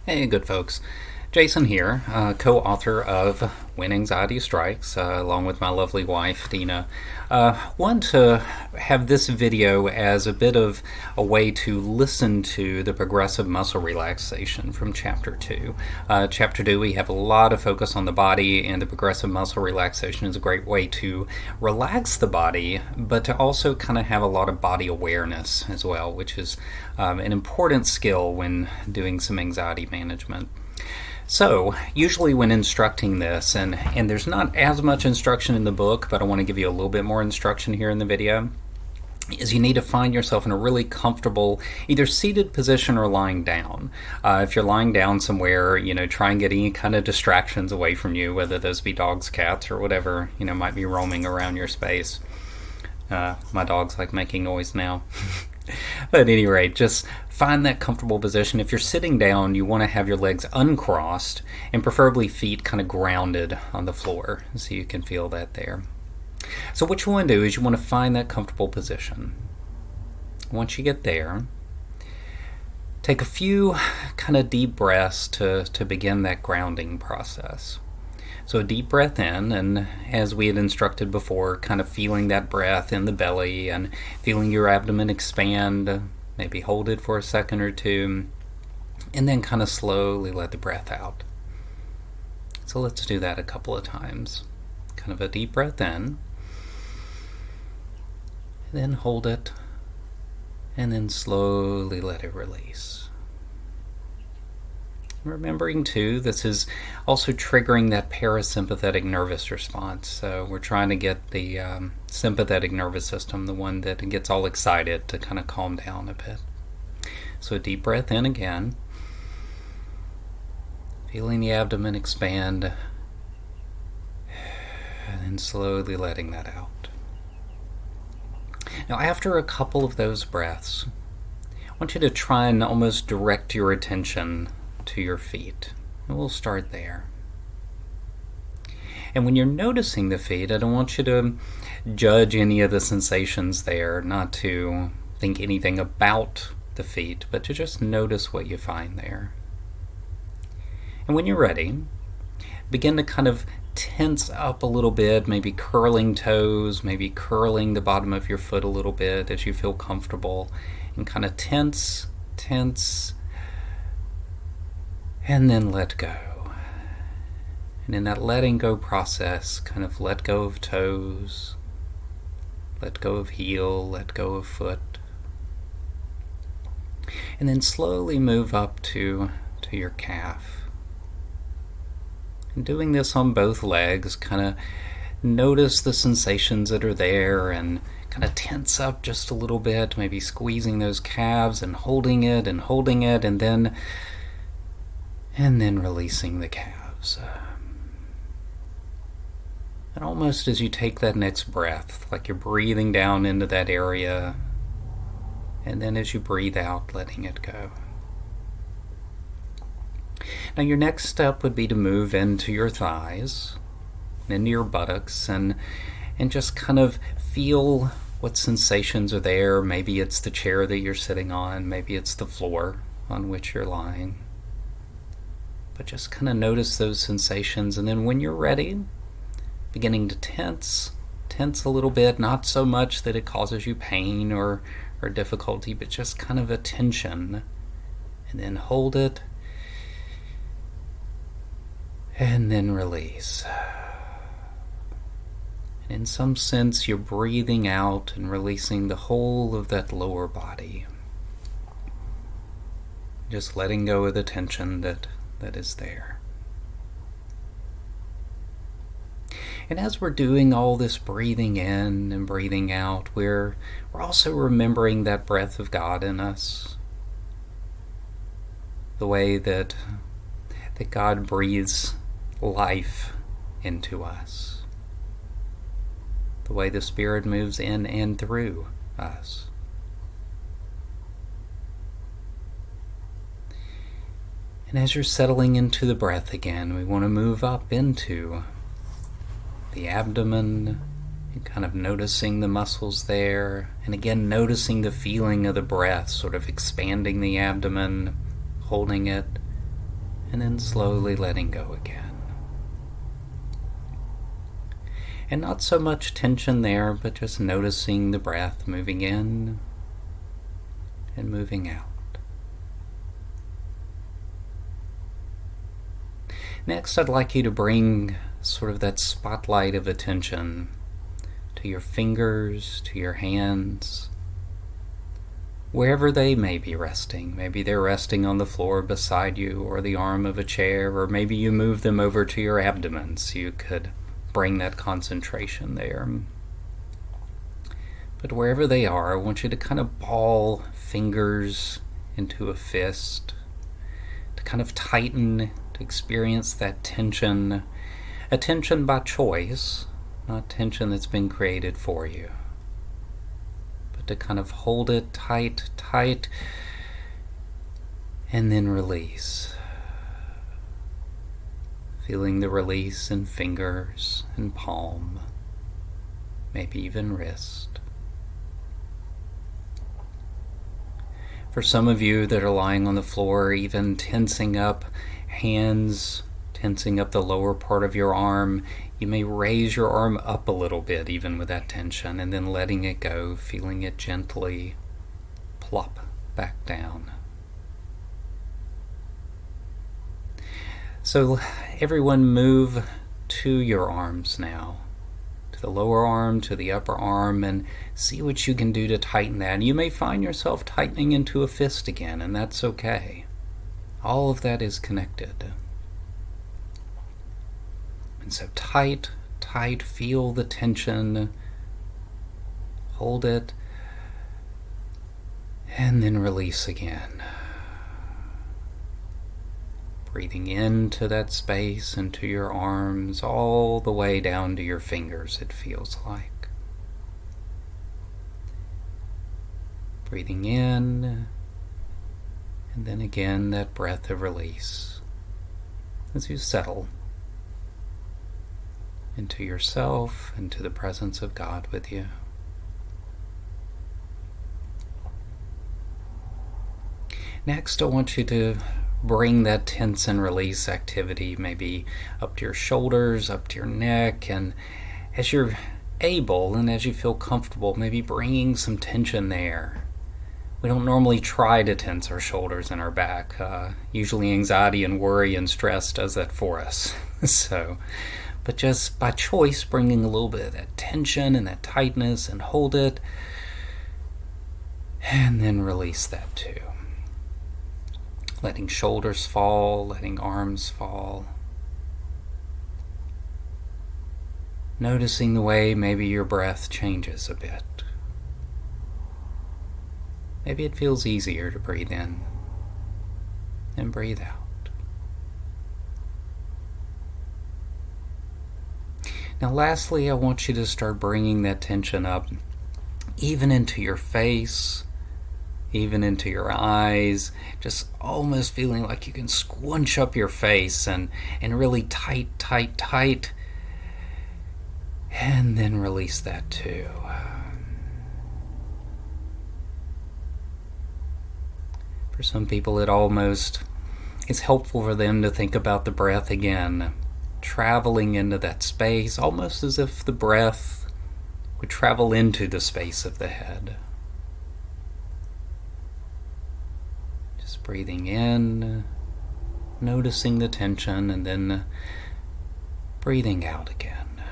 Hey, good folks. Jason here, co-author of When Anxiety Strikes, along with my lovely wife, Dina. Want to have this video as a bit of a way to listen to the progressive muscle relaxation from Chapter 2. Chapter 2, we have a lot of focus on the body, and the progressive muscle relaxation is a great way to relax the body, but to also kind of have a lot of body awareness as well, which is an important skill when doing some anxiety management. So, usually when instructing this, and there's not as much instruction in the book, but I want to give you a little bit more instruction here in the video, is you need to find yourself in a really comfortable, either seated position or lying down. If you're lying down somewhere, try and get any kind of distractions away from you, whether those be dogs, cats, or whatever, might be roaming around your space. My dog's like making noise now. But at any rate, just find that comfortable position. If you're sitting down, you want to have your legs uncrossed and preferably feet kind of grounded on the floor so you can feel that there. So what you want to do is you want to find that comfortable position. Once you get there, take a few kind of deep breaths to begin that grounding process. So a deep breath in, and as we had instructed before, kind of feeling that breath in the belly and feeling your abdomen expand. Maybe hold it for a second or two, and then kind of slowly let the breath out. So let's do that a couple of times. Kind of a deep breath in, then hold it, and then slowly let it release. Remembering too, this is also triggering that parasympathetic nervous response. So we're trying to get the sympathetic nervous system, the one that gets all excited, to kind of calm down a bit. So a deep breath in again, feeling the abdomen expand, and then slowly letting that out. Now after a couple of those breaths, I want you to try and almost direct your attention to your feet. And we'll start there. And when you're noticing the feet, I don't want you to judge any of the sensations there, not to think anything about the feet, but to just notice what you find there. And when you're ready, begin to kind of tense up a little bit, maybe curling toes, maybe curling the bottom of your foot a little bit as you feel comfortable, and kind of tense, and then let go. And in that letting go process, kind of let go of toes, let go of heel, let go of foot. And then slowly move up to your calf. And doing this on both legs, kind of notice the sensations that are there and kind of tense up just a little bit, maybe squeezing those calves and holding it, and then releasing the calves. And almost as you take that next breath, like you're breathing down into that area, and then as you breathe out, letting it go. Now your next step would be to move into your thighs, into your buttocks, and just kind of feel what sensations are there. Maybe it's the chair that you're sitting on, maybe it's the floor on which you're lying. But just kind of notice those sensations, and then when you're ready, beginning to tense a little bit, not so much that it causes you pain or difficulty, but just kind of a tension, and then hold it, and then release. And in some sense, you're breathing out and releasing the whole of that lower body. Just letting go of the tension that is there. And as we're doing all this breathing in and breathing out, we're also remembering that breath of God in us. The way that God breathes life into us. The way the Spirit moves in and through us. And as you're settling into the breath again, we want to move up into the abdomen and kind of noticing the muscles there. And again, noticing the feeling of the breath, sort of expanding the abdomen, holding it, and then slowly letting go again. And not so much tension there, but just noticing the breath moving in and moving out. Next, I'd like you to bring sort of that spotlight of attention to your fingers, to your hands, wherever they may be resting. Maybe they're resting on the floor beside you or the arm of a chair, or maybe you move them over to your abdomen so you could bring that concentration there. But wherever they are, I want you to kind of ball fingers into a fist, to kind of tighten, to experience that tension, a tension by choice, not tension that's been created for you, but to kind of hold it tight, and then release. Feeling the release in fingers and palm, maybe even wrist. For some of you that are lying on the floor, even tensing up hands, tensing up the lower part of your arm, you may raise your arm up a little bit even with that tension, and then letting it go, feeling it gently plop back down. So everyone move to your arms now, to the lower arm, to the upper arm, and see what you can do to tighten that. And you may find yourself tightening into a fist again, and that's okay. All of that is connected. And so tight, feel the tension, hold it, and then release again. Breathing into that space, into your arms, all the way down to your fingers, it feels like. Breathing in, and then again that breath of release as you settle into yourself, into the presence of God with you. Next, I want you to bring that tense and release activity maybe up to your shoulders, up to your neck, and as you're able and as you feel comfortable, maybe bringing some tension there. We don't normally try to tense our shoulders and our back. Usually anxiety and worry and stress does that for us. But just by choice, bringing a little bit of that tension and that tightness, and hold it, and then release that too. Letting shoulders fall, letting arms fall. Noticing the way maybe your breath changes a bit. Maybe it feels easier to breathe in and breathe out. Now lastly, I want you to start bringing that tension up even into your face, even into your eyes, just almost feeling like you can squinch up your face and really tight, and then release that too. For some people, it's helpful for them to think about the breath again, traveling into that space, almost as if the breath would travel into the space of the head. Just breathing in, noticing the tension, and then breathing out again,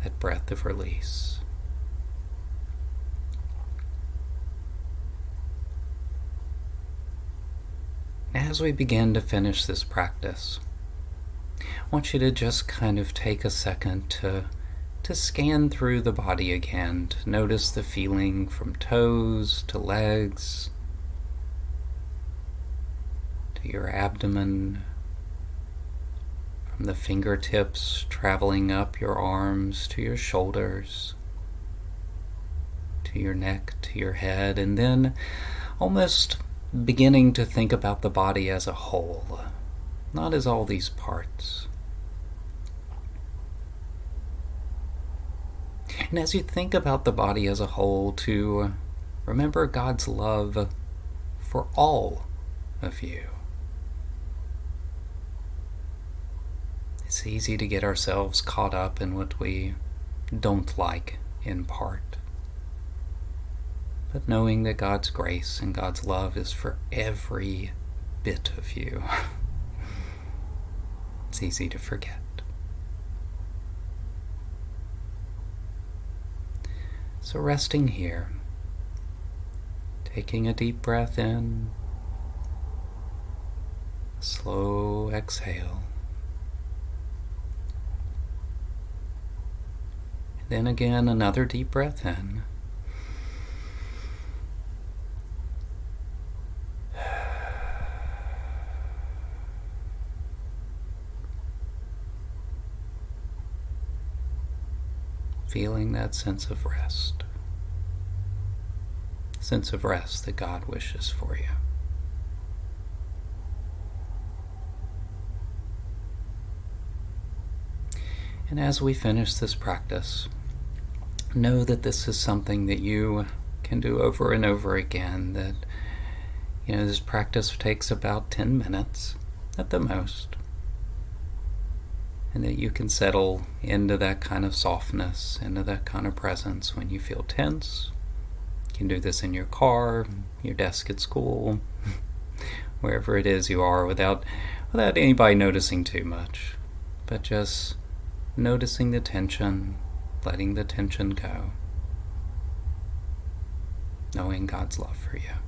that breath of release. As we begin to finish this practice, I want you to just kind of take a second to scan through the body again, to notice the feeling from toes to legs, to your abdomen, from the fingertips traveling up your arms to your shoulders, to your neck, to your head, and then almost beginning to think about the body as a whole, not as all these parts. And as you think about the body as a whole, to remember God's love for all of you. It's easy to get ourselves caught up in what we don't like in part. But knowing that God's grace and God's love is for every bit of you, it's easy to forget. So resting here, taking a deep breath in, a slow exhale, and then again another deep breath in, feeling that sense of rest that God wishes for you. And as we finish this practice, know that this is something that you can do over and over again, that this practice takes about 10 minutes at the most, and that you can settle into that kind of softness, into that kind of presence when you feel tense. You can do this in your car, your desk at school, wherever it is you are, without anybody noticing too much, but just noticing the tension, letting the tension go, knowing God's love for you.